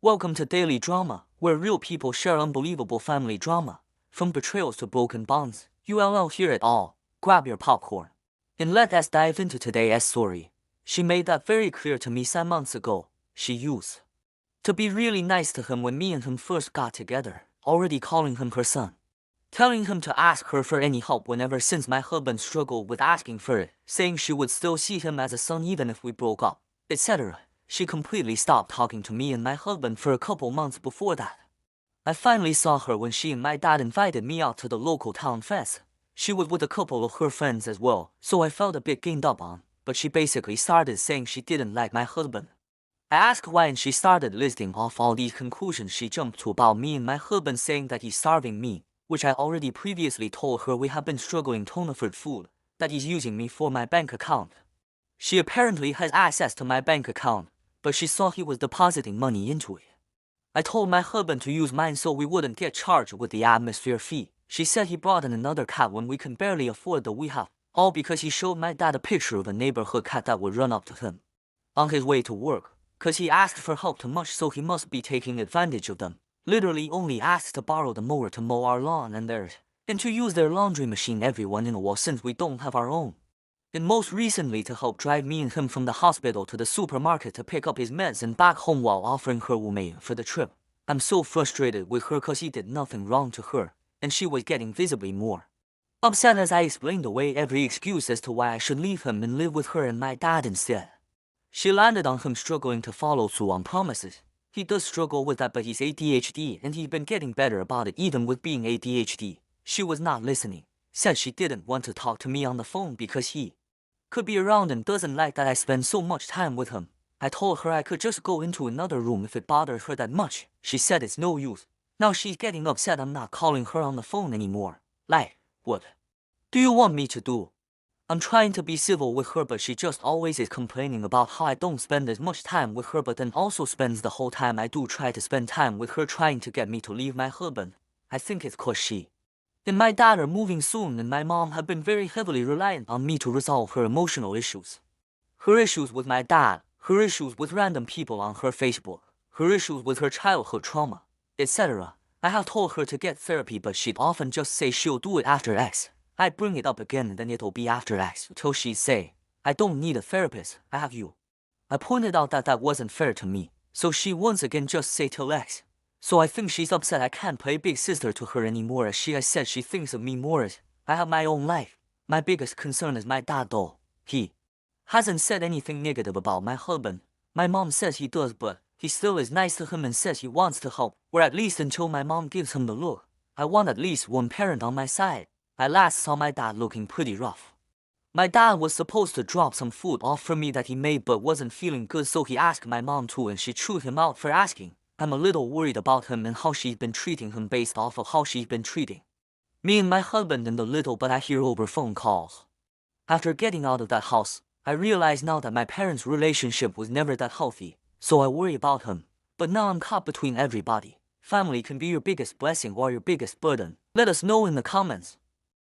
Welcome to Daily Drama, where real people share unbelievable family drama, from betrayals to broken bonds. You'll hear it all. Grab your popcorn. And let us dive into today's story. She made that very clear to me 7 months ago. She used to be really nice to him when me and him first got together, already calling him her son. Telling him to ask her for any help whenever since my husband struggled with asking for it, saying she would still see him as a son even if we broke up, etc. She completely stopped talking to me and my husband for a couple months before that. I finally saw her when she and my dad invited me out to the local town fest. She was with a couple of her friends as well, so I felt a bit ganged up on, but she basically started saying she didn't like my husband. I asked why and she started listing off all these conclusions she jumped to about me and my husband, saying that he's starving me, which I already previously told her we have been struggling to afford food, that he's using me for my bank account. She apparently has access to my bank account, but she saw he was depositing money into it. I told my husband to use mine so we wouldn't get charged with the atmosphere fee. She said he brought in another cat when we can barely afford the we have, all because he showed my dad a picture of a neighborhood cat that would run up to him on his way to work, cause he asked for help too much, so he must be taking advantage of them. Literally only asked to borrow the mower to mow our lawn and theirs, and to use their laundry machine every once in a while since we don't have our own. And most recently to help drive me and him from the hospital to the supermarket to pick up his meds and back home while offering her roommate for the trip. I'm so frustrated with her cause he did nothing wrong to her, and she was getting visibly more upset as I explained away every excuse as to why I should leave him and live with her and my dad instead. She landed on him struggling to follow through on promises. He does struggle with that, but he's ADHD and he's been getting better about it even with being ADHD. She was not listening, said she didn't want to talk to me on the phone because he could be around and doesn't like that I spend so much time with him. I told her I could just go into another room if it bothered her that much. She said it's no use. Now she's getting upset I'm not calling her on the phone anymore. Like, what do you want me to do? I'm trying to be civil with her, but she just always is complaining about how I don't spend as much time with her, but then also spends the whole time I do try to spend time with her, trying to get me to leave my husband. I think it's cause she and my dad are moving soon and my mom have been very heavily reliant on me to resolve her emotional issues. Her issues with my dad, her issues with random people on her Facebook, her issues with her childhood trauma, etc. I have told her to get therapy, but she'd often just say she'll do it after X. I bring it up again and then it'll be after X till she'd say, I don't need a therapist, I have you. I pointed out that that wasn't fair to me, so she once again just say till X. So I think she's upset I can't play big sister to her anymore, as she has said she thinks of me more as I have my own life. My biggest concern is my dad though. He hasn't said anything negative about my husband. My mom says he does, but he still is nice to him and says he wants to help, or at least until my mom gives him the look. I want at least one parent on my side. I last saw my dad looking pretty rough. My dad was supposed to drop some food off for me that he made but wasn't feeling good, so he asked my mom to and she threw him out for asking. I'm a little worried about him and how she's been treating him based off of how she's been treating me and my husband and the little but I hear over phone calls. After getting out of that house, I realize now that my parents' relationship was never that healthy, so I worry about him. But now I'm caught between everybody. Family can be your biggest blessing or your biggest burden. Let us know in the comments.